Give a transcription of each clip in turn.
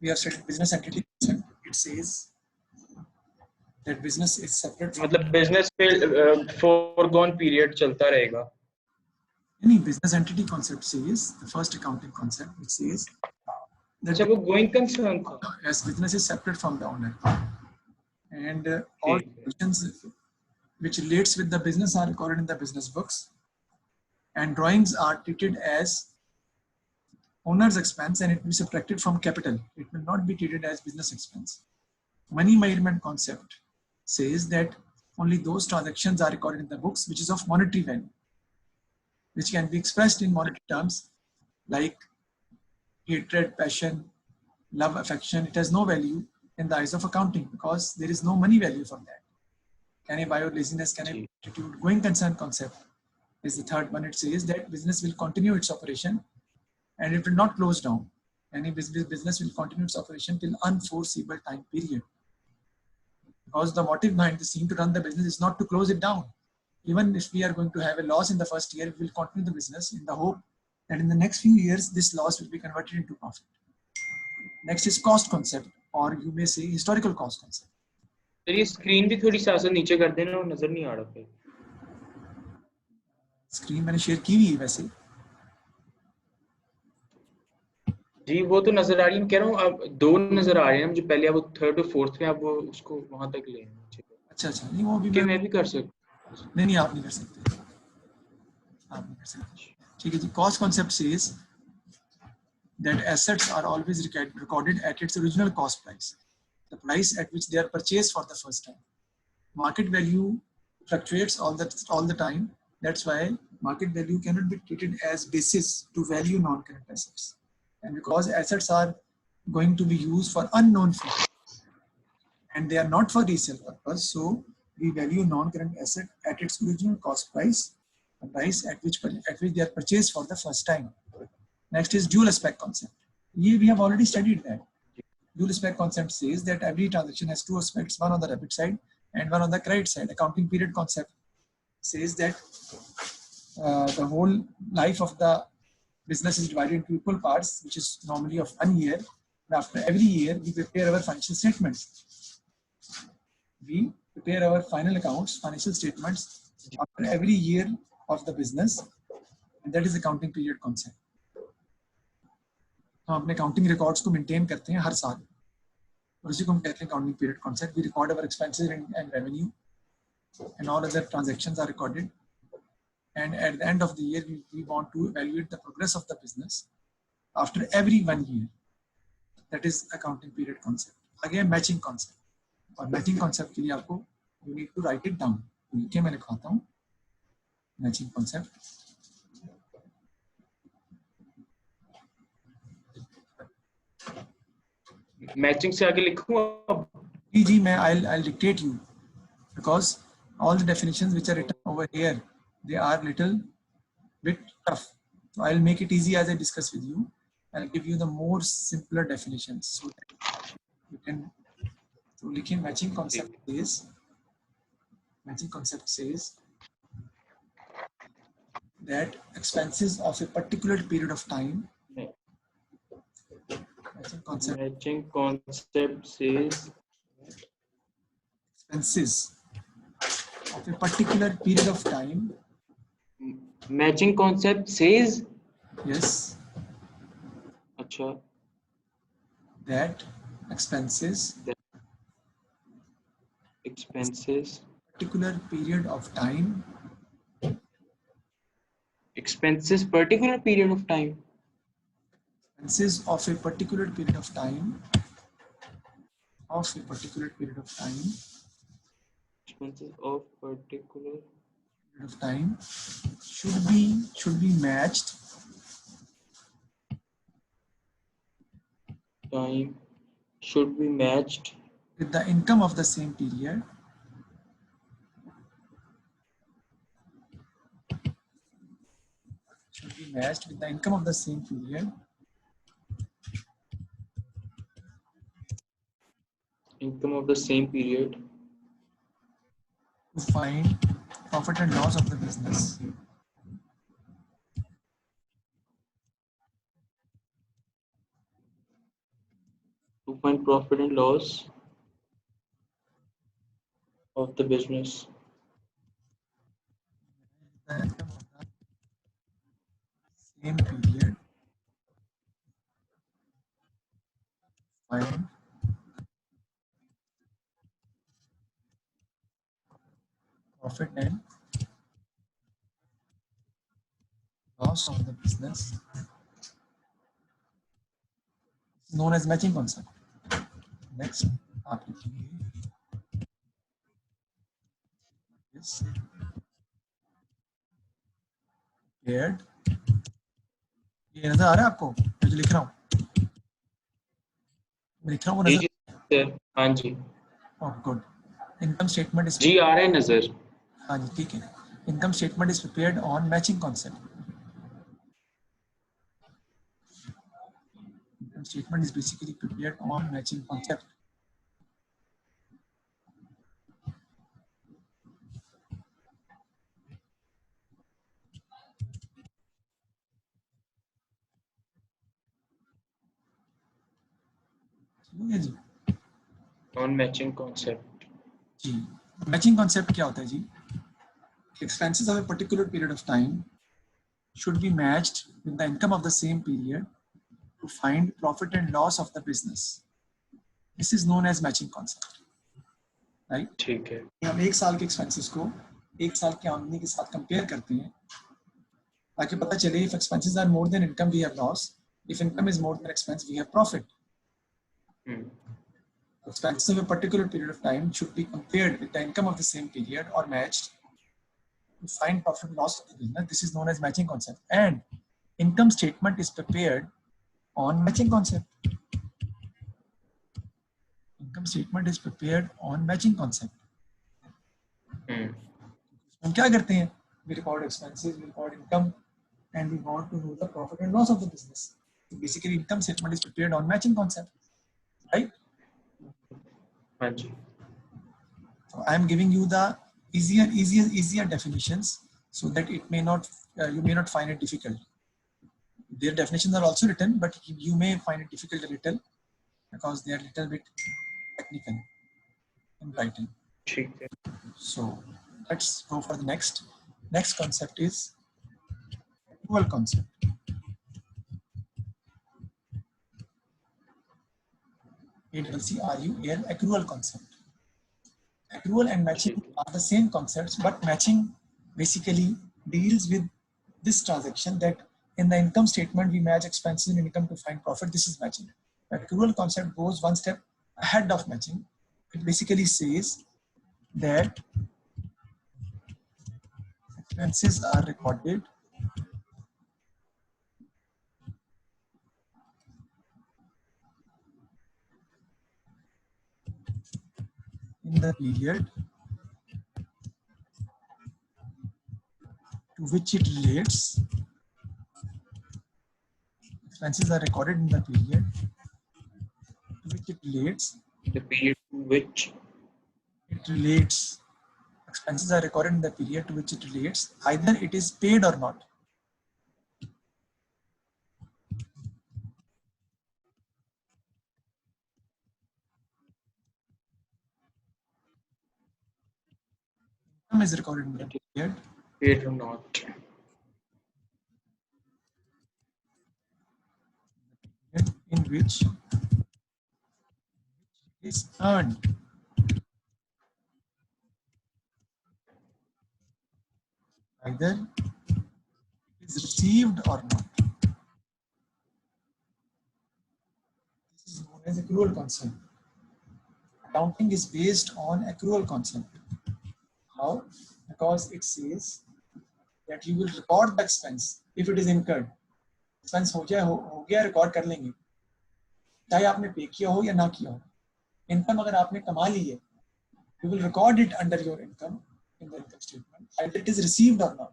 we have studied business entity concept. It says that business is separate from मतलब business पे foregone period चलता रहेगा. any business entity concept says the first accounting concept which says that अच्छा वो going concern था. as business is separate from the owner and all transactions which relates with the business are recorded in the business books and drawings are treated as owner's expense and it will be subtracted from capital. It will not be treated as business expense. Money measurement concept says that only those transactions are recorded in the books which is of monetary value, which can be expressed in monetary terms like hatred, passion, love, affection. It has no value in the eyes of accounting because there is no money value for that. Can I buy your laziness? Can I attitude? Going concern concept is the third one. It says that business will continue its operation and it will not close down. Any business will continue its operation till unforeseeable time period. Because the motive behind the scene to run the business is not to close it down. Even if we are going to have a loss in the first year, we will continue the business in the hope that in the next few years, this loss will be converted into profit. Next is cost concept, or you may say historical cost concept. ये screen भी थोड़ी सा नीचे कर देना और नजर नहीं आ रहा पे. Screen मैंने share की हुई है वैसे. जी वो तो नजर आ रही है. मैं कह रहा हूँ अब दो नजर आ रहे हैं. मुझे पहले अब थर्ड और फोर्थ में आप वो उसको वहां तक ले आए. अच्छा नहीं वो भी मैं भी कर सकता. नहीं आप नहीं कर सकते. आप नहीं कर सकते. ठीक है जी. Cost concept says that assets are always recorded at its original cost price, the price at which they are purchased for the first time. Market value fluctuates all the time. That's why market value cannot be treated as basis to value non-current assets. And because assets are going to be used for unknown fees and they are not for resale purpose, so we value non-current asset at its original cost price, the price at which they are purchased for the first time. Next is dual aspect concept. We have already studied that. Dual aspect concept says that every transaction has two aspects, one on the debit side and one on the credit side. Accounting period concept says that the whole life of the business is divided into equal parts, which is normally of 1 year. And after every year, we prepare our financial statements. We prepare our final accounts, financial statements after every year of the business, and that is accounting period concept. हम अपने accounting records को maintain करते हैं हर साल और उसी को हम कहते हैं accounting period concept. We record our expenses and revenue and all other transactions are recorded, and at the end of the year we want to evaluate the progress of the business after every 1 year. That is accounting period concept. Again matching concept, और matching concept के लिए आपको you need to write it down. ठीक है मैं लिखवाता हूँ matching concept. Matching से आगे लिखूं अब. जी मैं I'll dictate you because all the definitions which are written over here they are little bit tough. So I'll make it easy as I discuss with you. I'll give you the more simpler definitions so that you can. So लिखिए matching concept says that expenses of a particular period of time. Matching concept says expenses of a particular period of time. Matching concept says yes. अच्छा. That expenses particular period of time. Expenses particular period of time. Expenses of a particular period of time. Expenses of particular period of time should be matched. Time should be matched with the income of the same period. Should be matched with the income of the same period. Income of the same period. To find profit and loss of the business. to find profit and loss of the business. The income of the same period. Find profit and loss of the business. It's known as matching concept. Next, आप लिखेंगे is paired. ये नजर आ रहा है आपको? मैं जो लिख रहा हूँ, मैं लिख रहा हूँ वो जी नजर? जी सर, हाँ जी Oh, good. Income statement is जी आ रहे हैं नजर. हाँ जी ठीक है. Income statement is prepared on matching concept. Income statement is basically prepared on matching concept. ठीक है जी. On matching concept. Ji. Matching concept क्या होता है जी? Expenses of a particular period of time should be matched with the income of the same period to find profit and loss of the business. This is known as matching concept. Right? ठीक है. हम एक साल के expenses को एक साल की आमदनी के साथ compare करते हैं ताकि पता चले if expenses are more than income we have loss, if income is more than expense we have profit. Expenses of a particular period of time should be compared with the income of the same period or matched to find profit and loss of the business. This is known as matching concept. And income statement is prepared on matching concept. Income statement is prepared on matching concept. हम क्या करते हैं? We record expenses, we record income, and we want to know the profit and loss of the business. So basically, income statement is prepared on matching concept, right? हाँ जी. So I am giving you the easier definitions so that it may not you may not find it difficult. Their definitions are also written, but you may find it difficult a little because they are a little bit technical in writing. ठीक है. So let's go for the next. Next concept is accrual concept. ACCRUAL, accrual concept. Accrual and matching are the same concepts, but matching basically deals with this transaction that in the income statement we match expenses and income to find profit. This is matching. The accrual concept goes one step ahead of matching. It basically says that expenses are recorded in the period to which it relates. Expenses are recorded in the period to which it relates. The period to which It relates. Expenses are recorded in the period to which it relates. Either it is paid or not. Income is recorded in the period paid or not. in which is earned. Either it is received or not. This is known as accrual concept. Accounting is based on accrual concept. How? Because it says that you will record the expense if it is incurred. Expense हो गया record कर लेंगे. चाहे आपने पे किया हो या ना किया हो. Income अगर आपने कमा ली है, you will record it under your income in the income statement. Either it is received or not.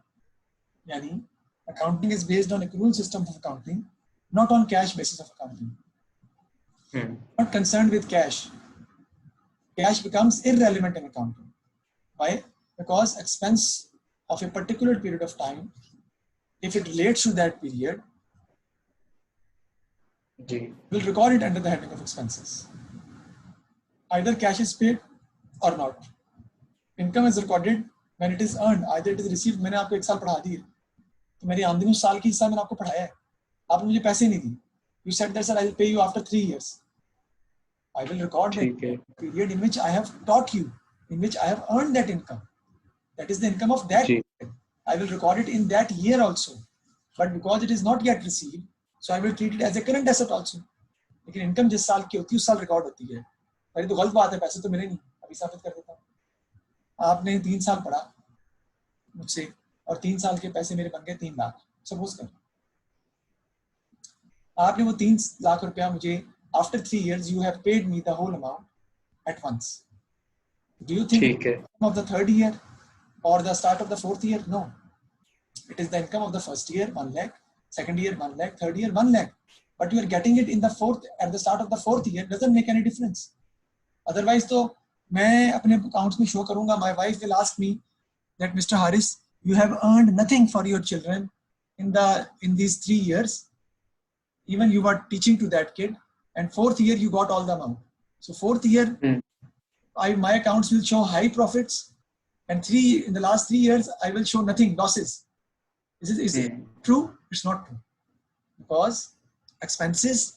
Yani, accounting is based on accrual system of accounting, not on cash basis of accounting. Not concerned with cash. Cash becomes irrelevant in accounting. Why? Because expense of a particular period of time, if it relates to that period, ji will record it under the heading of expenses. Either cash is paid or not. Income is recorded when it is earned. Either it is received. मैंने आपको 1 साल पढ़ा दी है, तो मेरी आमदनी उस साल की हिस्सा मैंने आपको पढ़ाया है, आपने मुझे पैसे नहीं दिए. You said that sir I will pay you after 3 years. I will record the ठीक है period in which I have taught you, in which I have earned that income. That is the income of that जी period. I will record it in that year also. But because it is not yet received, so I will treat it as a current asset also. लेकिन income जिस साल की होती है उस साल record होती है. अरे तो गलत बात है, पैसे तो मिले नहीं, अभी साबित कर देता हूँ. आपने 3 साल पढ़ा मुझसे और 3 साल के पैसे मेरे बन गए 3 लाख. सपोज कर आपने वो 3 लाख रुपया मुझे after 3 years you have paid me the whole amount at once. Do you think ठीक है of the 3rd year or the start of the 4th year? No. It is the income of the 1st year 1 lakh, 2nd year 1 lakh, 3rd year 1 lakh. But you are getting it in the 4th at the start of the 4th year doesn't make any difference. Otherwise तो मैं अपने accounts में show करूंगा. My wife will ask me that Mr. Haris, you have earned nothing for your children in these 3 years. Even you were teaching to that kid, and 4th year you got all the amount. So 4th year, my accounts will show high profits, and in the last 3 years I will show nothing, losses. Is it true? It's not true, because expenses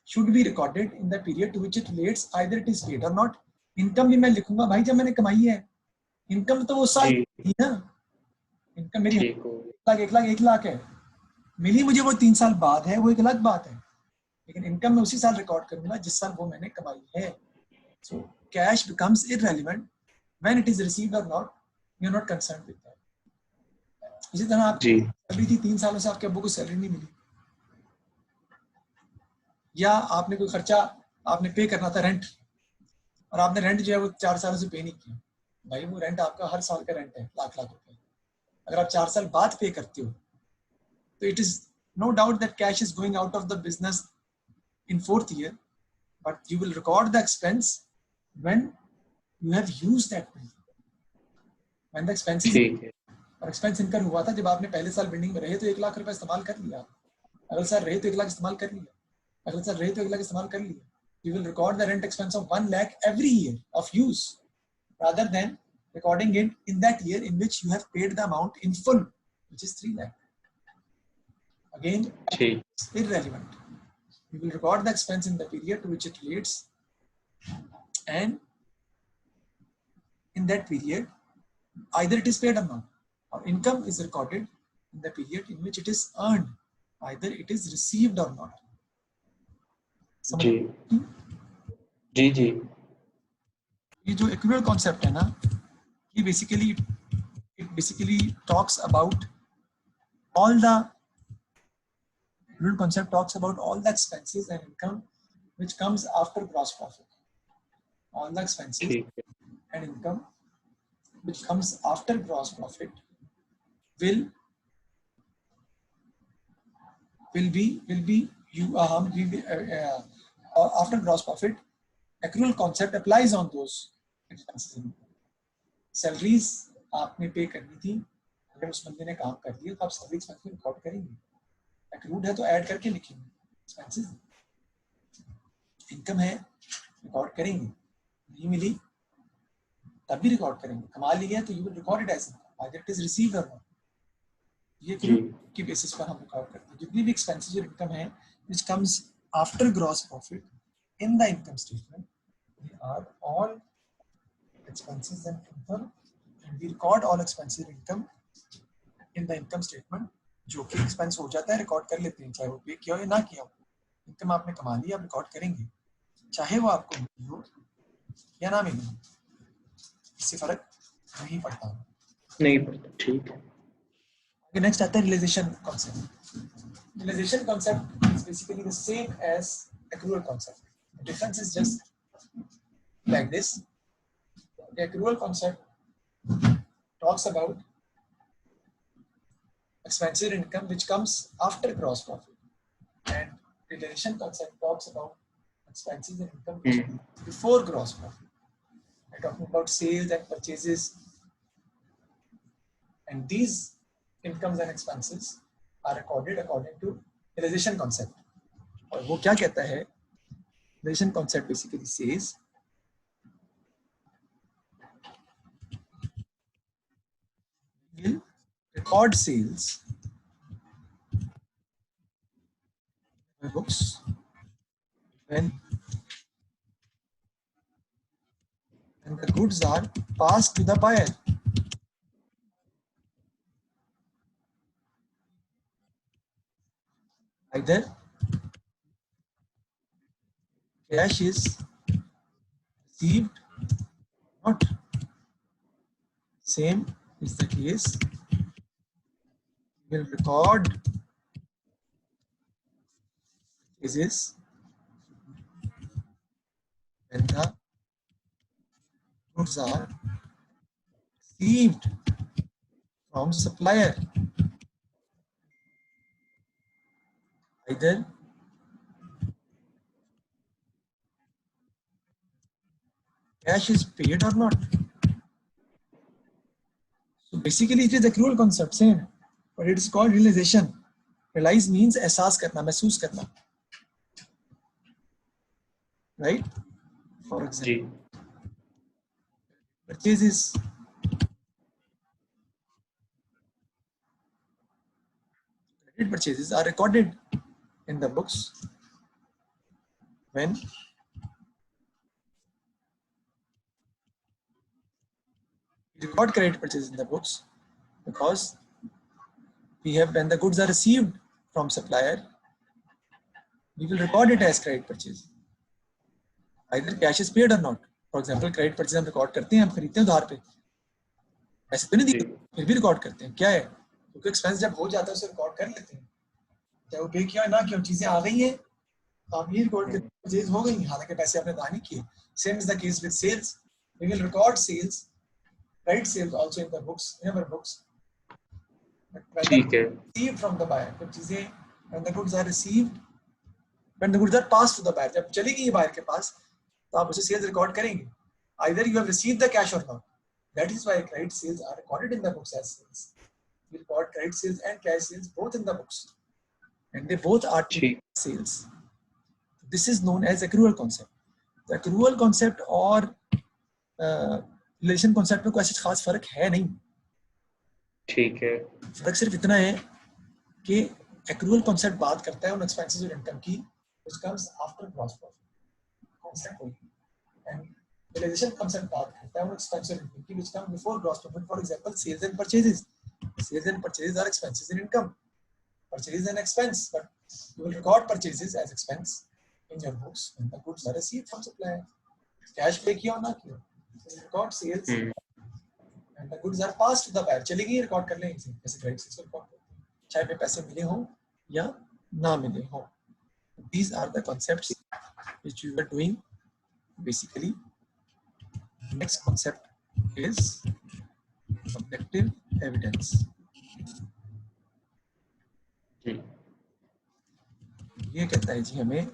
should be recorded in the period to which it relates. Either it is paid or not. Income भी मैं लिखूंगा भाई जब मैंने कमाई है. Income तो वो साल थी ना. इनकम मेरी ठीक हो 1 लाख है, मिली मुझे वो 3 साल बाद है, वो एक अलग बात है. लेकिन इनकम मैं उसी साल रिकॉर्ड करूंगा जिस साल वो मैंने कमाई है. So cash becomes irrelevant when it is received और not. You are not concerned with that. इसी तरह आपकी सैलरी थी, 3 सालों से आपके अब्बू को सैलरी नहीं मिली, या आपने कोई खर्चा आपने पे करना था, रेंट, और आपने रेंट जो है वो 4 सालों से पे नहीं किया. भाई वो रेंट आपका हर साल का रेंट है, लाख लाख रुपए. अगर आप 4 साल बाद पे करते हो तो it is no doubt that cash is going out of the business in 4th year, but you will record the expense when you have used that building. When the expense is, ठीक है और expense incur हुआ था जब आपने पहले साल building में रहे तो 1 लाख रुपए इस्तेमाल कर लिया, अगले साल रहे तो 1 लाख इस्तेमाल कर लिया, अगले साल रहे तो 1 लाख इस्तेमाल कर लिया. You will record the rent expense of 1 lakh every year of use, rather than recording it in that year in which you have paid the amount in full, which is 3 lakh. Again, ठीक it's irrelevant. You will record the expense in the period to which it relates, and in that period, either it is paid or not, or income is recorded in the period in which it is earned, either it is received or not. जी जी जी ये जो accrual concept है ना, ये basically talks about all the accrual concept talks about all the expenses and income which comes after gross profit. All the expenses ठीक है and income which comes after gross profit will be after gross profit. Accrual concept applies on those expenses. Salaries आपने पे करनी थी, अगर उस बंदे ने काम कर दिया तो आप सैलरी एक्सपेंस में रिकॉर्ड करेंगे. Accrued है तो ऐड करके लिखेंगे, एक्सपेंसेस. इनकम है रिकॉर्ड करेंगे, नहीं मिली तब भी रिकॉर्ड करेंगे, कमा लिया तो you will record it as income, either it is received और नॉट. ये की बेसिस पर हम रिकॉर्ड करते हैं. जितनी भी एक्सपेंसेस और इनकम है which comes after gross profit in the income statement, they are all expenses and income, and we record all expenses and income in the income statement. जो कि एक्सपेंस हो जाता है रिकॉर्ड कर लेते हैं, चाहे वो पे किया हो या ना किया हो. इनकम आपने कमा ली, आप रिकॉर्ड करेंगे, चाहे वो आपको मिली हो या ना मिली हो, इससे फर्क नहीं पड़ता. नहीं पड़ता. ठीक है नेक्स्ट आता है realization concept. Realization concept is basically the same as accrual concept. The difference is just like this. The accrual concept talks about expenses and income which comes after gross profit, and realization concept talks about expenses and income which comes before gross profit. We're talking about sales and purchases, and these incomes and expenses are recorded according to realization concept. और वो क्या कहता है, relation concept basically says will record sales in books when the goods are passed to the buyer. Either cash is received or not. Same is the case. We will record purchases when the goods are received from supplier. Either cash is paid or not. So basically it is accrual concept, same, but it is called realization. Realize means एहसास करना, महसूस करना, right? For ji example, purchases credit purchases are recorded in the books when we record credit purchases in the books because we have, when the goods are received from supplier, we will record it as credit purchase. Either cash is paid or not. For example, credit purchase हम record करते हैं, हम खरीदते हैं उधार पे, ऐसे तो नहीं जी दिया, फिर भी रिकॉर्ड करते हैं, क्या है, क्योंकि एक्सपेंस जब हो जाता है उसे रिकॉर्ड कर लेते हैं, चाहे वो पे किया ना किया, चीजें आ गई हैं, आप ये रिकॉर्ड करते हैं, परचेज हो गई, हालांकि पैसे आपने अदा नहीं किए. Same is the case with sales. We will record sales, right, sales also in the books, in our books, but ठीक है received from the buyer, जब चीजें, when the goods are received, when the goods are passed to the buyer, जब चली गई buyer के पास, तो आप उसे सेल्स रिकॉर्ड करेंगे. Either you have received the cash or not. That is why credit sales are recorded in the books as sales. We record credit sales and cash sales both in the books, and they both are ठीक sales. This is known as accrual concept. The accrual concept और relation concept में कोई ऐसा खास फर्क है नहीं. ठीक है फर्क सिर्फ इतना है कि accrual concept बात करता है उन expenses और income की which comes after gross profit. Concept वही. And realization concept बात करता है उन expenses और income की which come before gross profit. For example, sales and purchases. Sales and purchases are expenses and income. Purchase is an expense, but you will record purchases as expense in your books when the goods are received from supplier. Cash pay किया और ना किया, you will record sales and the goods are passed to the buyer. चली गई, record कर लेंगे इसे, जैसे क्रेडिट सेल्स को रिकॉर्ड करते हैं, चाहे पे पैसे मिले हों या ना मिले हों. These are the concepts which we were doing basically. Next concept is objective evidence. जी ये कहता है जी हमें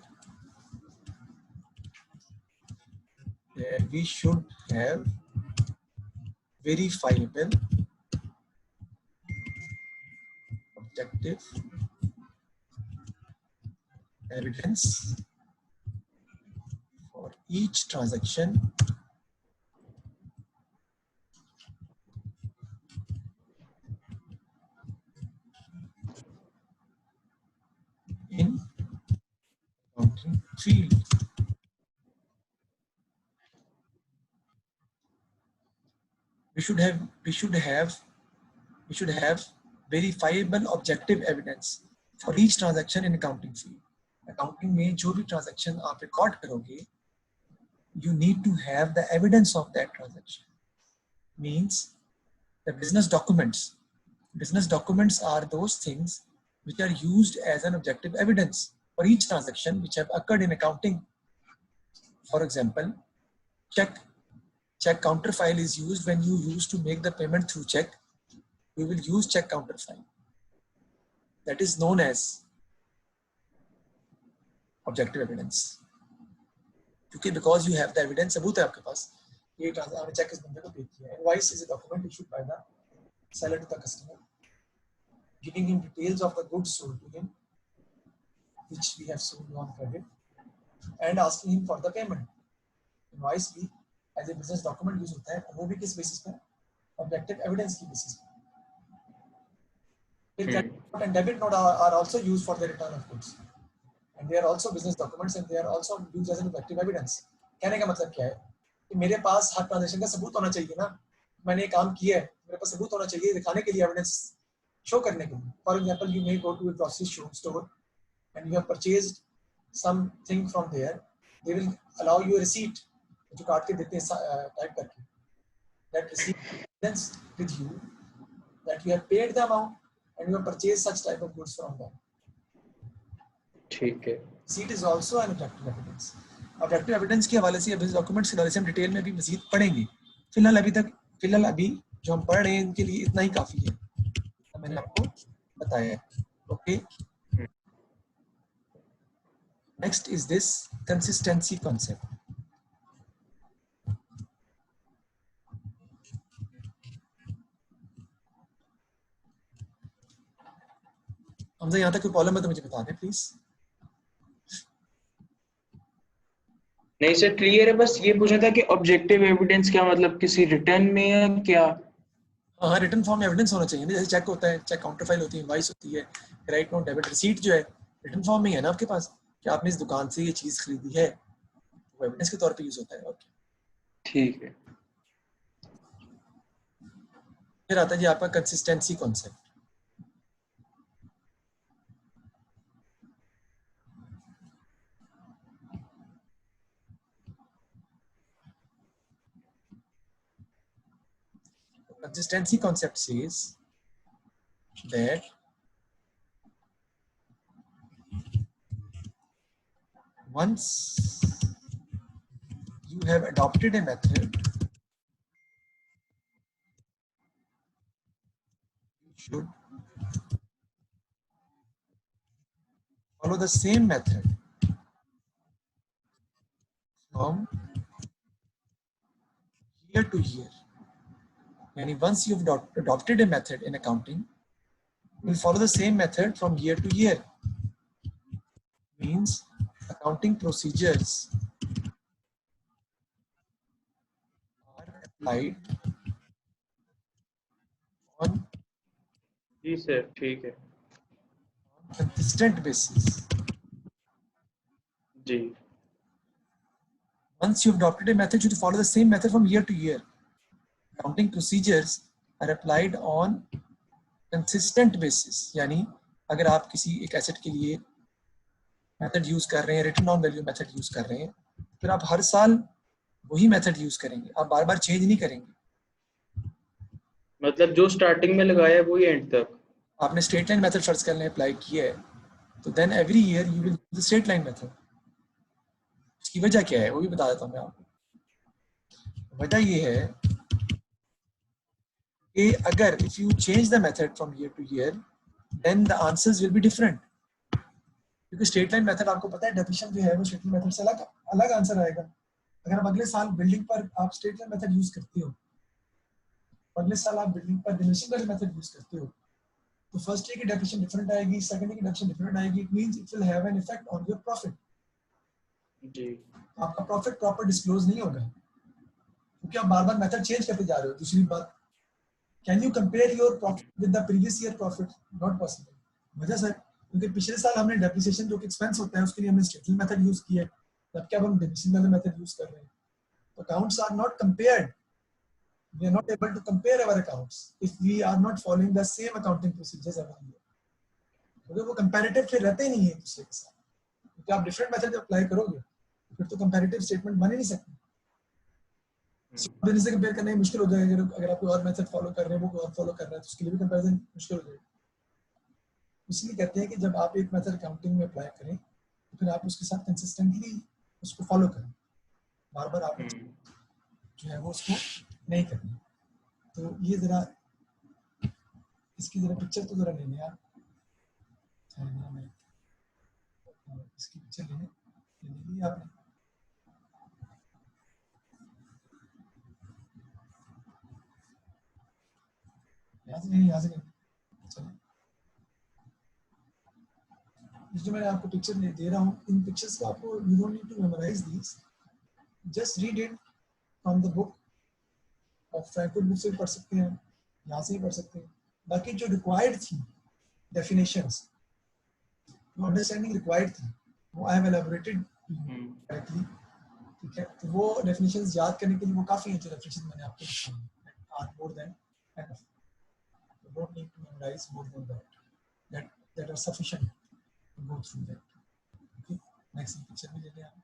we should have verifiable objective evidence for each transaction in accounting field. We should have verifiable objective evidence for each transaction in accounting field. Accounting में जो भी transaction आप record करोगे, you need to have the evidence of that transaction. Means the business documents. Business documents are those things which are used as an objective evidence for each transaction which have occurred in accounting. For example, check counter file is used when you used to make the payment through check. We will use check counter file. That is known as objective evidence. Okay, because you have the evidence, सबूत है आपके पास, ये आपने check इस बंदे को पे किया. Invoice is a document issued by the seller to the customer, giving him details of the goods sold to him which we have sold on credit, and asking him for the payment. Invoice भी as a business document use होता है, वो भी किस basis पे? Objective evidence की basis पे. Credit note and debit note are also used for the return of goods, and they are also business documents and they are also used as an objective evidence. कहने का मतलब क्या है कि मेरे पास हर transaction का सबूत होना चाहिए ना, मैंने ये काम किया है, मेरे पास सबूत होना चाहिए दिखाने के लिए, एविडेंस शो करने के लिए. For example, you may go to a grocery store and you have purchased something from there, they will allow you a receipt जो काट के देते हैं टाइप करके. That receipt evidence with you that you have paid the amount and you have purchased such type of goods from them. ठीक है. Receipt is also an objective evidence. Objective evidence के हवाले से या business documents के हवाले से हम डिटेल में भी मजीद पढ़ेंगे. फिलहाल अभी जो हम पढ़ रहे हैं इनके लिए इतना ही काफी है, तो मैंने आपको बताया है. Okay. Next is this consistency concept. हमसे यहाँ तक कोई प्रॉब्लम है तो मुझे बता दें प्लीज. नहीं सर, क्लियर है. बस ये पूछना था कि ऑब्जेक्टिव एविडेंस क्या मतलब, किसी रिटर्न में है क्या? हाँ, रिटर्न फॉर्म में एविडेंस होना चाहिए ना, जैसे चेक होता है, चेक काउंटर फाइल होती है, इनवॉइस होती है, क्रेडिट नोट, डेबिट रिसीट जो है रिटर्न फॉर्म में ही है ना आपके पास कि आपने इस दुकान से ये चीज खरीदी है, वो एविडेंस के तौर पे यूज होता है. ओके, ठीक है. फिर आता है जी आपका consistency concept. Consistency concept says that once you have adopted a method, you should follow the same method from year to year. Yani once you've adopted a method in accounting, you will follow the same method from year to year. Means accounting procedures are applied on जी sir, ठीक है. consistent basis. Ji. Once you've adopted a method, you should follow the same method from year to year. Accounting procedures are applied on consistent basis. यानी अगर आप किसी एक asset के लिए मेथड यूज कर रहे हैं, return on value method use कर रहे हैं, फिर आप हर साल वही मेथड यूज करेंगे, आप बार बार चेंज नहीं करेंगे. मतलब जो स्टार्टिंग में लगाया है वही एंड तक. आपने स्ट्रेट लाइन मेथड फर्स्ट करने अप्लाई किया है, तो then every year you will use the straight line method. इसकी वजह क्या है वो भी बता देता हूँ मैं आपको. वजह ये है कि अगर if you change the method from year to year, then the answers will be different. क्योंकि स्ट्रेट लाइन मेथड आपको पता है डेफिनेशन जो है वो स्ट्रेट लाइन मेथड से अलग आंसर आएगा. अगर आप अगले साल बिल्डिंग पर आप स्ट्रेट लाइन मेथड यूज करते हो, अगले साल आप बिल्डिंग पर डिमिनिशिंग वैल्यू मेथड यूज करते हो, तो फर्स्ट ईयर की डेफिनेशन डिफरेंट आएगी, सेकंड ईयर की डेफिनेशन डिफरेंट आएगी. It means it will have an effect on your profit. जी. आपका प्रॉफिट प्रॉपर डिस्क्लोज नहीं होगा क्योंकि आप बार-बार मेथड चेंज करते जा रहे हो. दूसरी बात, can you compare your profit with the previous year profit? Not possible. वजह सर क्योंकि पिछले साल हमने डेप्रिसिएशन जो कि एक्सपेंस होता है उसके लिए हमने स्ट्रेट लाइन मेथड यूज किया है, तब क्या हम डिमिनिशिंग वैल्यू मेथड यूज कर रहे हैं. तो accounts are not compared. We are not able to compare our accounts if we are not following the same accounting procedures every year. क्योंकि वो कंपैरेटिव फिर रहते नहीं है एक दूसरे के साथ, क्योंकि आप डिफरेंट मेथड अप्लाई करोगे फिर तो कंपैरेटिव स्टेटमेंट बन ही नहीं सकते. बिजनेस से कंपेयर करना मुश्किल हो जाएगा. अगर आप कोई और मेथड फॉलो कर रहे हैं, वो कोई और फॉलो कर रहा है, तो उसके लिए भी कंपैरिजन मुश्किल हो जाएगा. इसलिए कहते हैं कि जब आप एक मेथड अकाउंटिंग में अप्लाई करें तो फिर आप उसके साथ कंसिस्टेंटली उसको फॉलो करें. बार बार आप जो है वो उसको नहीं करनी. तो ये जरा इसकी जरा पिक्चर तो जरा लेने यार. इसकी पिक्चर ले ली आपने. यहाँ से नहीं चलो जो मैंने आपको पिक्चर दे रहा हूँ, इन पिक्चर्स को आपको you don't need to memorize these, just read it from the book. आप फ्रैंकफर्ट बुक से भी पढ़ सकते हैं, यहाँ से भी पढ़ सकते हैं। बाकी जो रिक्वायर्ड थी डेफिनेशंस, जो अंडरस्टैंडिंग रिक्वायर्ड थी, वो आई हैव एलैबोरेटेड करेक्टली, ठीक है। तो वो डेफिनेशंस याद करने के लिए वो काफ़ी हैं जो डेफिनेशंस मैंने आपको दिखाई are more than enough, you don't need to memorize more than that, that are sufficient to go through that. Okay, next picture में लेते हैं आप।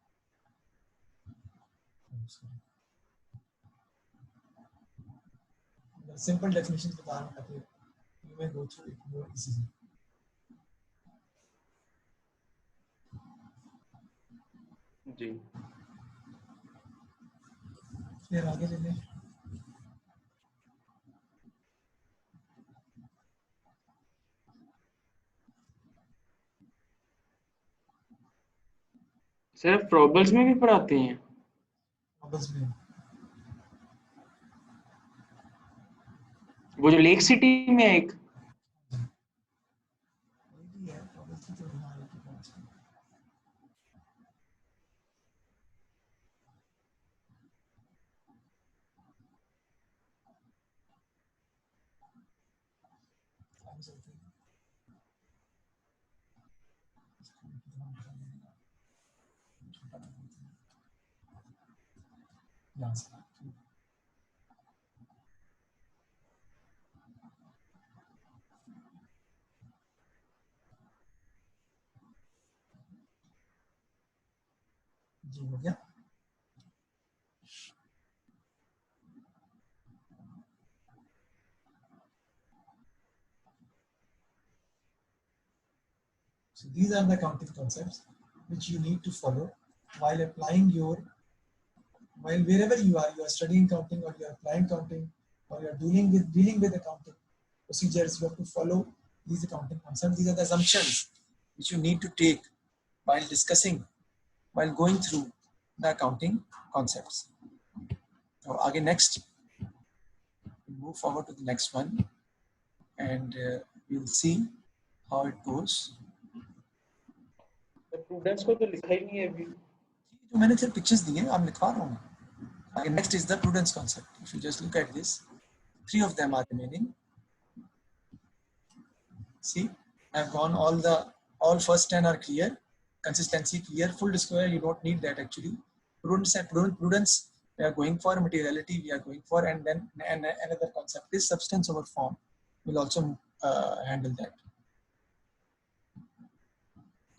सिंपल डेफिनेशंस बता रहा हूँ ताकि you may go through it more easily. जी फिर आगे ले लें। सर प्रॉब्लम्स में भी पढ़ाते हैं? बस में वो जो लेक सिटी में है एक, यही है, बस तो यहाँ एक ही पाँच है। आगे चलते हैं। यहाँ से जी हो गया। So these are the accounting concepts which you need to follow while applying your, while wherever you are studying accounting or you are applying accounting or you are dealing with accounting procedures, you have to follow these accounting concepts. These are the assumptions which you need to take while discussing, while going through the accounting concepts. So again, next, move forward to the next one, and we'll see how it goes. Prudence को तो लिखा ही नहीं है अभी। जो मैंने सिर्फ pictures दिए हैं, आप लिखवा रहा हूँ। Again, next is the prudence concept. If you just look at this, 3 of them are remaining. See, I've gone all first 10 are clear. Consistency clear. Full disclosure, you don't need that actually. Prudence, we are going for. Materiality, we are going for. And then another concept is substance over form. We'll also handle that.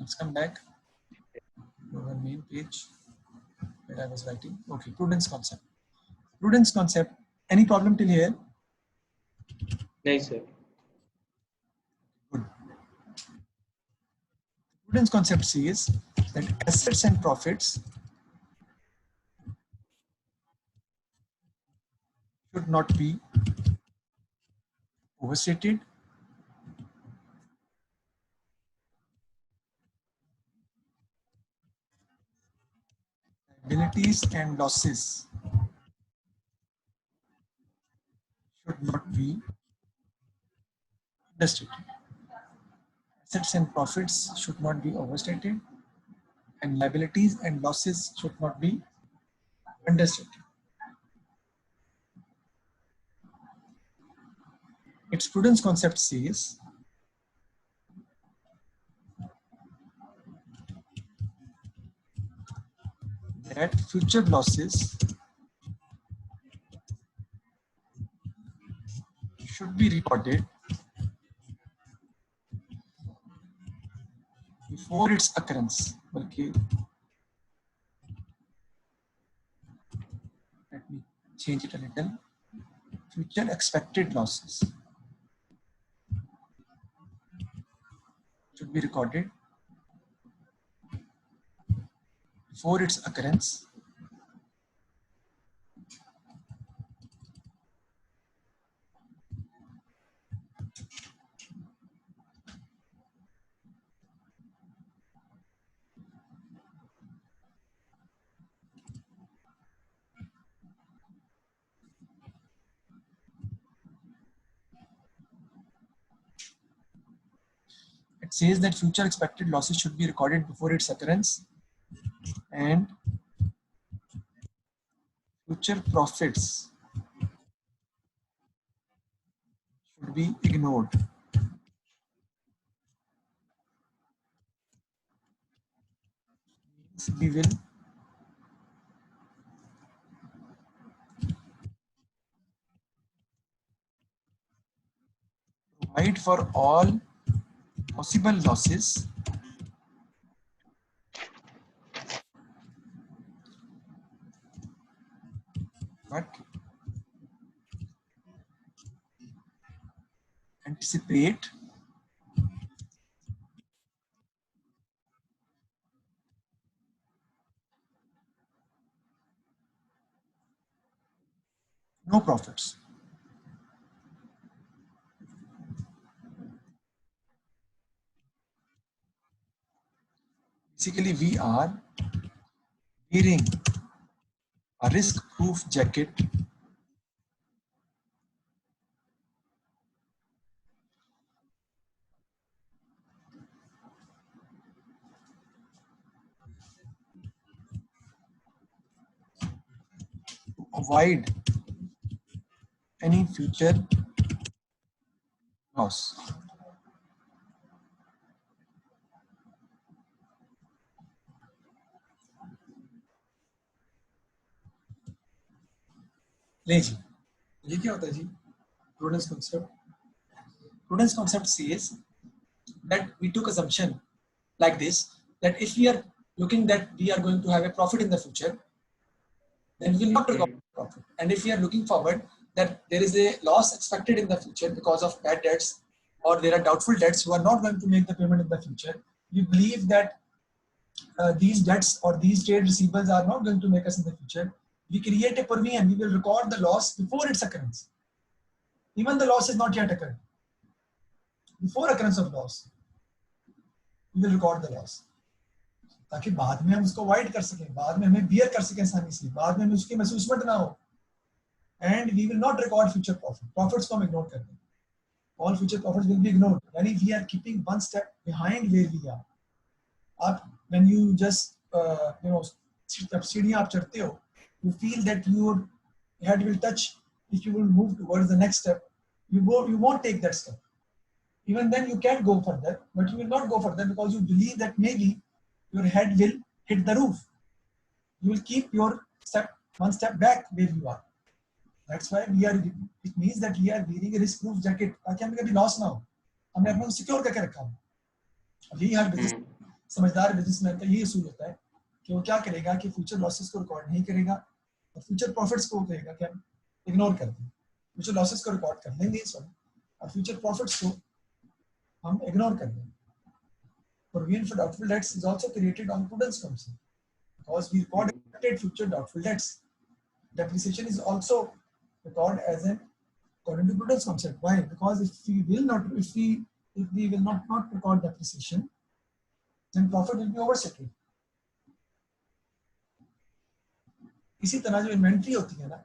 Let's come back to our main page where I was writing. Okay, prudence concept. Prudence concept. Any problem till here? नहीं sir. Good. Prudence concept says that assets and profits should not be overstated, liabilities and losses should not be understated. Assets and profits should not be overstated, and liabilities and losses should not be understated. Its prudence concept says that future losses should be recorded before its occurrence. Okay. Let me change it a little. Future expected losses should be recorded before its occurrence, says that future expected losses should be recorded before its occurrence, and future profits should be ignored. We will provide for all possible losses but anticipate no profits. Basically, we are wearing a risk-proof jacket to avoid any future loss. ले जी, ये क्या होता है जी? Prudence concept. Prudence concept says that we took assumption like this, that if we are looking that we are going to have a profit in the future, then we will not record profit. And if we are looking forward that there is a loss expected in the future because of bad debts, or there are doubtful debts who are not going to make the payment in the future, we believe that these debts or these trade receivables are not going to make us in the future. We create a provision, we will record the loss before its occurrence. Even the loss is not yet occurred. Before occurrence of loss, we will record the loss. ताकि बाद में हम उसको avoid कर सकें, बाद में हमें बियर कर सकें आसानी से, बाद में हमें उसकी महसूसमत ना हो. And we will not record future profit. Profits को हम ignore कर दें. All future profits will be ignored. यानी we are keeping one step behind where we are. आप when you just जब सीढ़ियाँ आप चढ़ते हो, you feel that your head will touch. If you will move towards the next step, you won't take that step. Even then you can go further, but you will not go further because you believe that maybe your head will hit the roof. You will keep your one step back where you are. That's why it means that we are wearing a risk-proof jacket ताकि हमें कभी loss ना हो. हमने अपने को secure करके रखा है. अब यही हर बिजनेस समझदार बिजनेसमैन का यही असूल होता है कि वो क्या करेगा कि फ्यूचर लॉसेस को रिकॉर्ड नहीं करेगा और फ्यूचर प्रॉफिट्स को कहेगा कि हम इग्नोर कर दें. फ्यूचर लॉसेस को रिकॉर्ड कर लेंगे और फ्यूचर प्रॉफिट्स को हम इग्नोर कर देंगे. Provision for doubtful debts is also created on prudence concept because we record expected future doubtful debts. Depreciation is also recorded as an according to prudence concept. Why? Because if we will not record depreciation, then profit will be overstated. इसी तरह जो inventory होती है ना,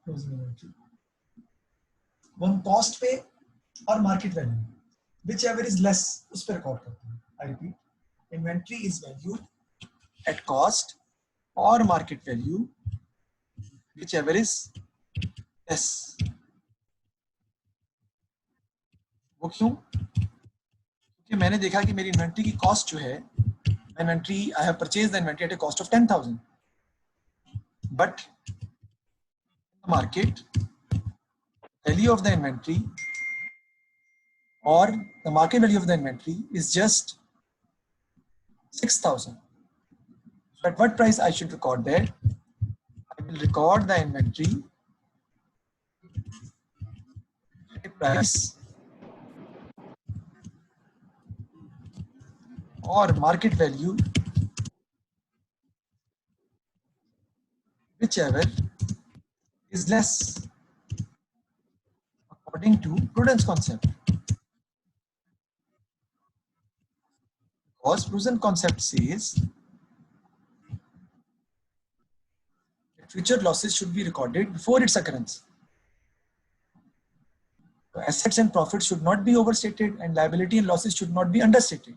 closing inventory, वो हम cost पे और market value whichever is less उस पर रिकॉर्ड करते हैं. I repeat, inventory is valued at cost or market value, whichever is less. वो क्यों? क्योंकि मैंने देखा कि मेरी इन्वेंट्री की कॉस्ट जो है, inventory I have purchased the inventory at a cost of 10,000, but in the market, value of the inventory or the market value of the inventory is just 6,000. So at what price I should record that? I will record the inventory at a price or market value, whichever is less, according to prudence concept. Because prudence concept says that future losses should be recorded before its occurrence. So assets and profits should not be overstated, and liability and losses should not be understated.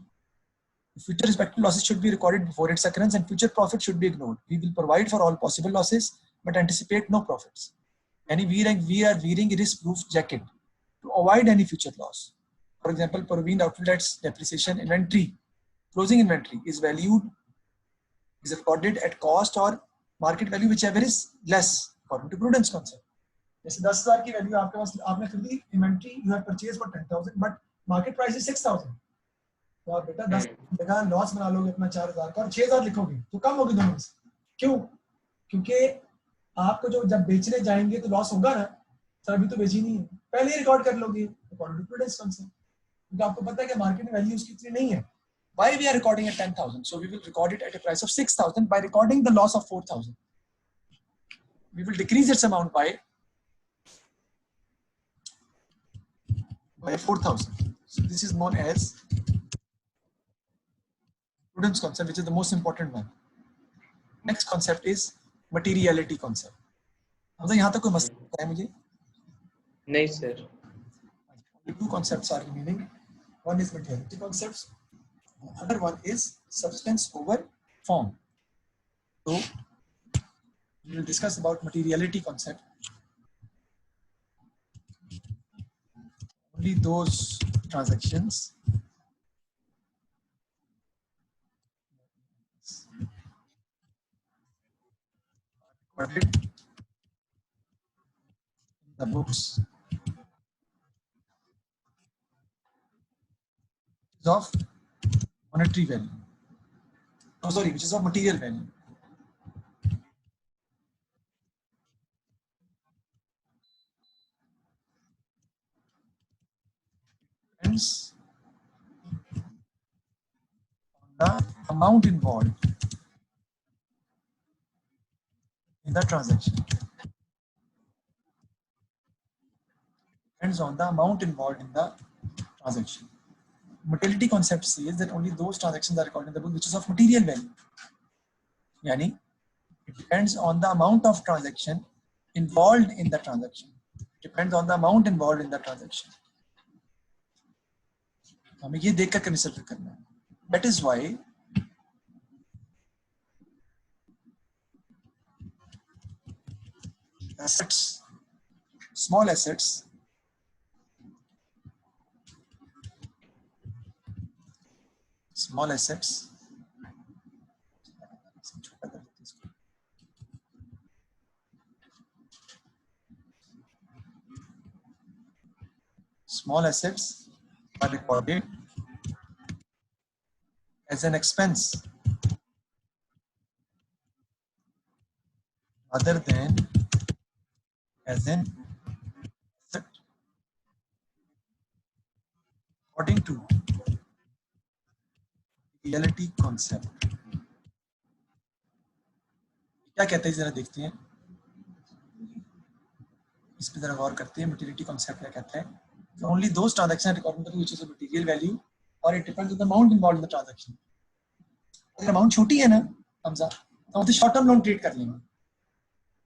Future expected losses should be recorded before its occurrence, and future profits should be ignored. We will provide for all possible losses, but anticipate no profits. We are wearing a risk-proof jacket to avoid any future loss. For example, Parveen Outlets depreciation inventory, closing inventory is recorded at cost or market value, whichever is less, according to prudence concept. जैसे 10,000 की value आपके पास आपने खरीदी inventory, you have purchased for 10,000, but market price is 6,000. तो आप बेटा 10 जगह loss बना लोगे अपना 4,000 का और 6,000 लिखोगे तो कम होगी दोनों में से. क्यों? क्योंकि आपको जो जब बेचने जाएंगे तो लॉस होगा ना, सर अभी तो बेची नहीं है, पहले ही रिकॉर्ड कर लोगे अकॉर्डिंग टू प्रूडेंस कांसेप्ट, क्योंकि आपको पता है कि मार्केट में वैल्यू उसकी इतनी नहीं है. Why we are recording at 10,000? So we will record it at a price of 6,000 by recording the loss of 4,000. We will decrease its amount by 4,000. So this is known as prudence concept, which is the most important one. Next concept is materiality concept. मतलब यहाँ तक कोई मसला है मुझे? नहीं sir. Two concepts are remaining. One is materiality concepts. The other one is substance over form. So we will discuss about materiality concept. Only those transactions recorded in the books of monetary value. Oh, sorry, which is of material value. Depends on the amount involved in the transaction. Depends on the amount involved in the transaction. Materiality concept says that only those transactions are recorded in the book which is of material value. Yani, it depends on the amount of transaction involved in the transaction. It depends on the amount involved in the transaction. हमें ये देखकर consider करना है. That is why assets, small assets, are recorded as an expense rather than as an asset, according to materiality concept. क्या कहते हैं जरा देखते हैं, इस पे जरा गौर करते हैं. materiality concept क्या कहता है? Only those transactions recorded in the book which is of material value, or it depends on the amount involved in the transaction. अगर अमाउंट छोटी है ना हमजा, तो हम तो शॉर्ट टर्म लोन ट्रीट कर लेंगे.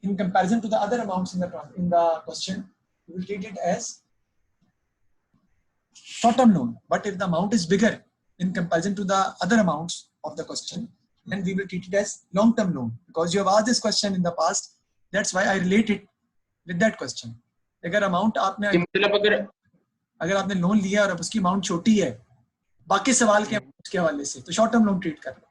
In comparison to the other amounts in the question, we will treat it as short term loan. But if the amount is bigger in comparison to the other amounts of the question, then we will treat it as long term loan, because you have asked this question in the past. That's why I relate it with that question. अगर amount आपने मतलब अगर आपने loan लिया और उसकी amount छोटी है बाकी सवाल के उसके हवाले से, तो शॉर्ट टर्म लोन ट्रीट कर लो.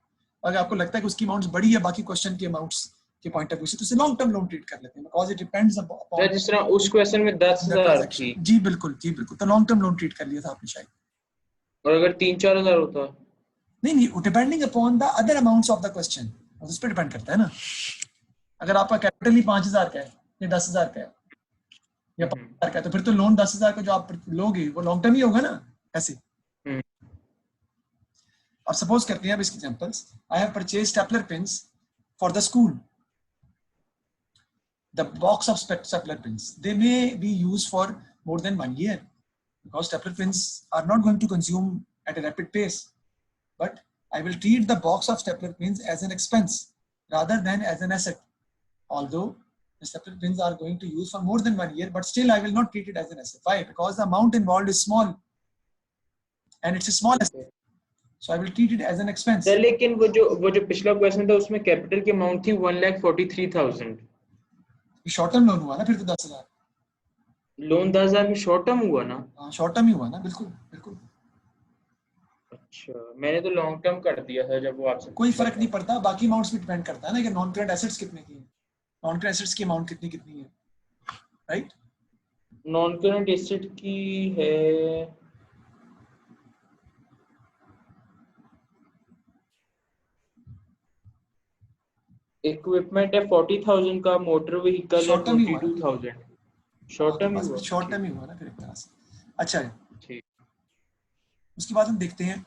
अगर आपको लगता है कि उसकी अमाउंट बड़ी है बाकी क्वेश्चन की अमाउंट्स के पॉइंट ऑफ व्यू से, तो उसे लॉन्ग टर्म लोन ट्रीट कर लेते हैं, बिकॉज़ इट डिपेंड्स अपॉन जिस तरह उस क्वेश्चन में 10,000 थी. जी बिल्कुल, तो लॉन्ग टर्म लोन ट्रीट कर लिया था आपने शायद. और अगर 3-4 हज़ार होता? नहीं, depending upon the other amounts of the question, उस पर डिपेंड करता है ना. अगर आपका कैपिटल ही 5,000 का है या 10,000 का है या 5,000 का है, तो फिर तो लोन 10,000 का जो आप लोगे वो लॉन्ग टर्म ही होगा ना. ऐसे अब सपोज करते हैं अब इसके examples. I have purchased stapler pens for the school. The box of stapler pins, they may be used for more than 1 year, because stapler pins are not going to consume at a rapid pace. But I will treat the box of stapler pins as an expense rather than as an asset. Although The separate bins are going to use for more than 1 year, but still I will not treat it as an asset. Why? Because the amount involved is small, and it's a small asset. So I will treat it as an expense. Sir लेकिन वो जो पिछला question था उसमें capital की amount थी 1,43,000. Short term loan हुआ ना फिर तो 10,000. लोन 10,000 में शॉर्ट टर्म हुआ ना? हाँ शॉर्ट टर्म ही हुआ ना, बिल्कुल बिल्कुल. अच्छा, मैंने तो लॉन्ग टर्म कर दिया था जब वो आपसे. कोई फर्क नहीं पड़ता, बाकी अमाउंट्स भी डिपेंड करता है ना कि नॉन करंट एसेट्स कितने की है, नॉन करंट एसेट्स की अमाउंट कितनी है, राइट? नॉन करंट एसेट की है इक्विपमेंट है 40,000 का, मोटर व्हीकल है 22,000. शॉर्ट टर्म ही हुआ ना फिर एक तरह से. अच्छा है, ठीक. उसके बाद हम देखते हैं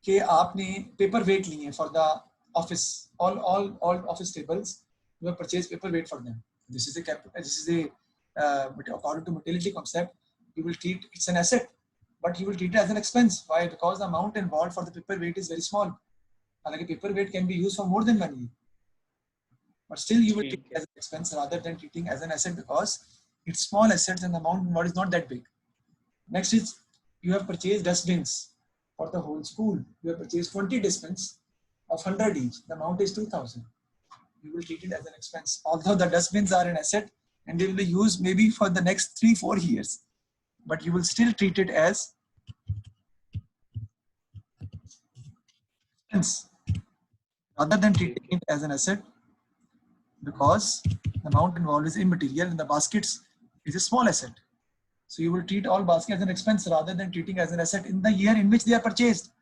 कि आपने पेपर वेट लिए हैं for the office, all office tables you have purchased paper weight for them. This is a according to materiality concept, you will treat it's an asset, but you will treat it as an expense. Why? Because the amount involved for the paper weight is very small. Like paper weight can be used for more than 1 year, but still you will treat it as an expense rather than treating as an asset because it's small assets and the amount involved is not that big. Next is you have purchased dustbins for the whole school. You have purchased 20 dustbins of 100 each. The amount is 2,000. You will treat it as an expense. Although the dustbins are an asset and they will be used maybe for the next 3-4 years, but you will still treat it as expense rather than treating it as an asset because the amount involved is immaterial and the baskets is a small asset. So you will treat all baskets as an expense rather than treating as an asset in the year in which they are purchased.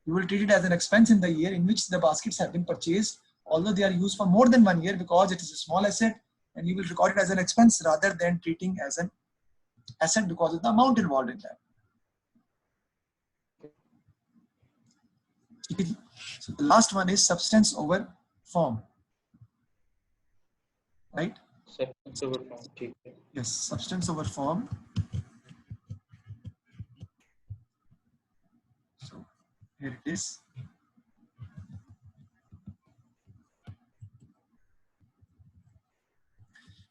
You will treat it as an expense in the year in which the baskets have been purchased, although they are used for more than 1 year because it is a small asset, and you will record it as an expense rather than treating as an asset because of the amount involved in that. So the last one is substance over form, right? Substance over form, ठीक है. Yes, substance over form. So here it is.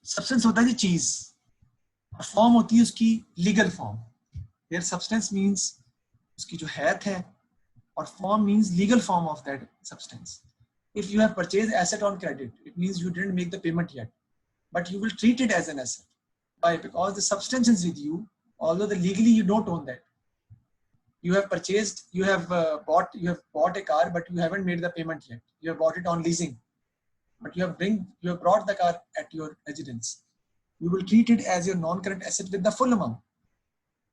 Substance होता है जी चीज, और form होती है उसकी legal form. Here substance means उसकी जो हैत है, और form means legal form of that substance. If you have purchased asset on credit, it means you didn't make the payment yet, but you will treat it as an asset. Why? Because the substance is with you, although legally you don't own that. You have purchased, you have bought a car, but you haven't made the payment yet. You have bought it on leasing, but you have brought the car at your residence. You will treat it as your non-current asset with the full amount,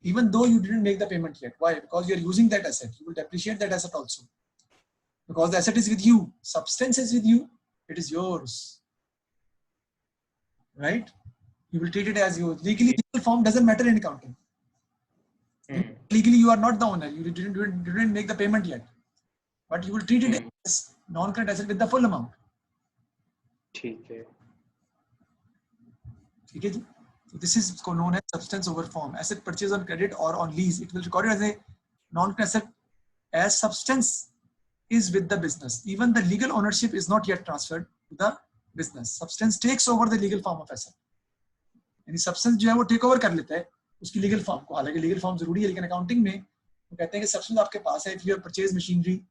even though you didn't make the payment yet. Why? Because you are using that asset. You will depreciate that asset also. Because the asset is with you, substance is with you, it is yours, right? You will treat it as yours. Legally, legal form doesn't matter in accounting. Legally, you are not the owner. You didn't make the payment yet, but you will treat it as non-current asset with the full amount. ठीक है. ठीक है जी. So this is known as substance over form. Asset purchased on credit or on lease, it will record it as a non-current asset as substance is with the business. Even the legal ownership is not yet transferred to the business. Substance takes over the legal form of asset. यानी substance जो है वो take over कर लेता है उसकी legal form को. हालांकि legal form जरूरी है, लेकिन accounting में वो कहते हैं कि substance आपके पास है. If you have purchased machinery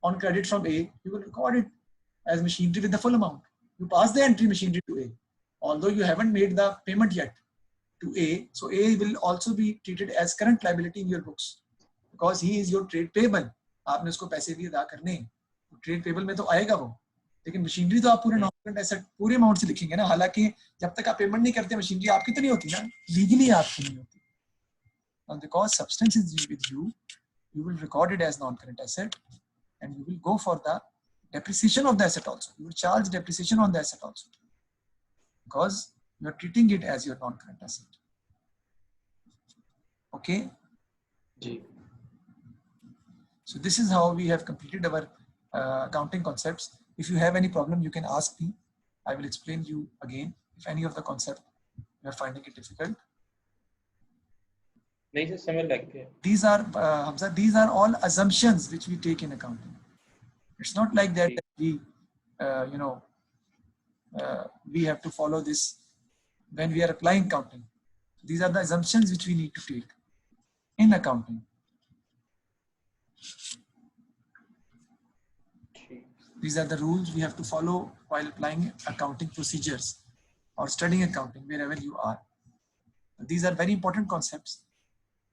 on credit from A, you will record it as machinery with the full amount. You pass the entry machinery to A, although you haven't made the payment yet to A. So A will also be treated as current liability in your books because he is your trade payable. आपने उसको पैसे भी अदा करने हैं, तो trade payable में तो आएगा वो, लेकिन मशीनरी तो आप पूरे नॉन-करंट एसेट पूरे अमाउंट से लिखेंगे ना. हालांकि जब तक आप पेमेंट नहीं करते मशीनरी आपकी तो नहीं होती ना, लीगली आपकी नहीं होती. And because substance is with you, you will record it as non-current asset, and you will go for the depreciation of the asset also. You will charge depreciation on the asset also because you are treating it as your non-current asset. Okay. जी. So this is how we have completed our accounting concepts. If you have any problem, you can ask me. I will explain you again if any of the concept you are finding it difficult. नहीं sir, समझ लग गया. These are Hamza, these are all assumptions which we take in accounting. It's not like that we we have to follow this when we are applying accounting. These are the assumptions which we need to take in accounting. These are the rules we have to follow while applying accounting procedures or studying accounting wherever you are. These are very important concepts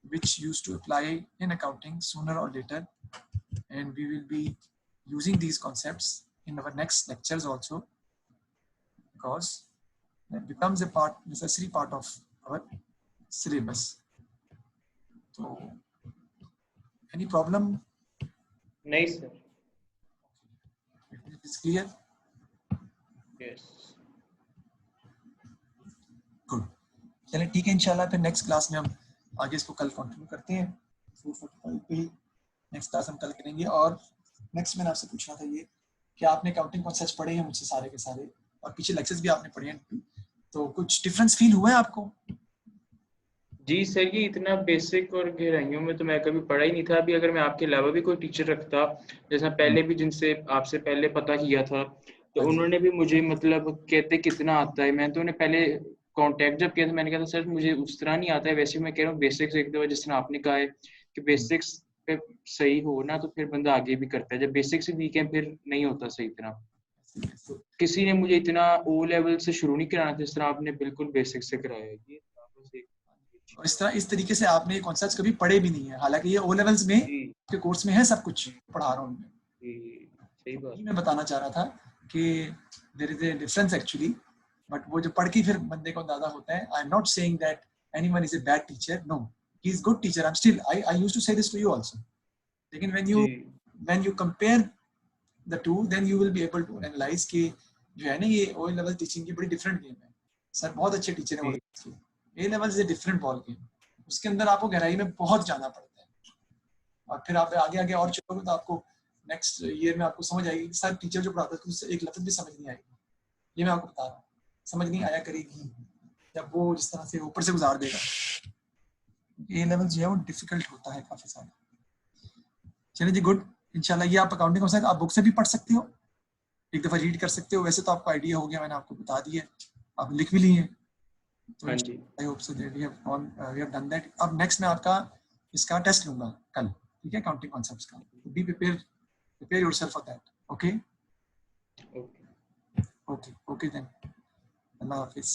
which used to apply in accounting sooner or later, and we will be using these concepts in our next lectures also, because that becomes a necessary part of our syllabus. So, any problem? नहीं sir. It is clear? Yes. Good. चलिए ठीक है, इंशाल्लाह फिर next class में हम आगे इसको कल कंटिन्यू करते हैं। 4:45 पे ही नेक्स्ट क्लास हम कल करेंगे। और नेक्स्ट मैंने आपसे पूछना था ये कि आपने अकाउंटिंग कॉन्सेप्ट्स पढ़े हैं मुझसे सारे के सारे, और पीछे लेक्चर्स भी आपने पढ़े हैं, तो कुछ डिफरेंस फील हुआ है आपको? जी सर, ये इतना बेसिक और गहराइयों में तो मैं कभी पढ़ा ही नहीं था। अभी अगर मैं आपके अलावा भी कोई टीचर रखता, जैसा पहले भी जिनसे आपसे पहले पता किया था, तो उन्होंने भी मुझे मतलब कहते कितना आता है, मैं तो उन्हें पहले कांटेक्ट जब किया था मैंने कहा था सर मुझे उस तरह नहीं आता है, वैसे मैं कह रहा हूँ बेसिक्स एक दफा जिस तरह आपने कहा है कि बेसिक्स पे सही हो ना तो फिर बंदा आगे भी करता है, जब बेसिक्स वीक है फिर नहीं होता सही तरह। किसी ने मुझे इतना ओ लेवल से शुरू नहीं कराना जिस तरह आपने बिल्कुल बेसिक से कराया है। ये और इस तरीके से आपने ये कॉन्सेप्ट्स कभी पढ़े भी नहीं है, हालांकि ये ओ लेवल्स में के कोर्स में है, सब कुछ पढ़ा रहा हूँ मैं। सही बात। मैं बताना चाह रहा था कि there is a difference actually, but वो जो पढ़ के फिर बंदे को अंदाजा होता है। I am not saying that anyone is a bad teacher, no, he is good teacher, I am still I used to say this to you also, लेकिन when you compare the two then you will be able to analyze कि जो है ना ये O level teaching की बड़ी different game है। Sir बहुत अच्छे टीचर हैं, A level is a different ball game, उसके अंदर आपको गहराई में बहुत जाना पड़ता है, और फिर आप आगे आगे और चलोगे तो आपको नेक्स्ट ईयर में आपको समझ आएगी कि सर टीचर जो पढ़ाता है उससे एक लफ्ज भी समझ नहीं आएगी, ये मैं आपको बता रहा हूँ, समझ नहीं आया करेगी जब वो जिस तरह से ऊपर से गुजार देगा। ए लेवल जो है वो डिफिकल्ट होता है काफी सारा। चलिए जी, गुड। इंशाल्लाह ये आप अकाउंटिंग हो सकता है, आप बुक से भी पढ़ सकते हो, एक दफा रीड कर सकते हो, वैसे तो आपको आइडिया हो गया, मैंने आपको बता दिया, आप लिख भी लिए, तो I hope so that we have done that. अब नेक्स्ट मैं आपका इसका टेस्ट लूंगा कल, ठीक है, अकाउंटिंग कॉन्सेप्ट्स का, be prepare yourself for that, okay okay then, Allah Hafiz।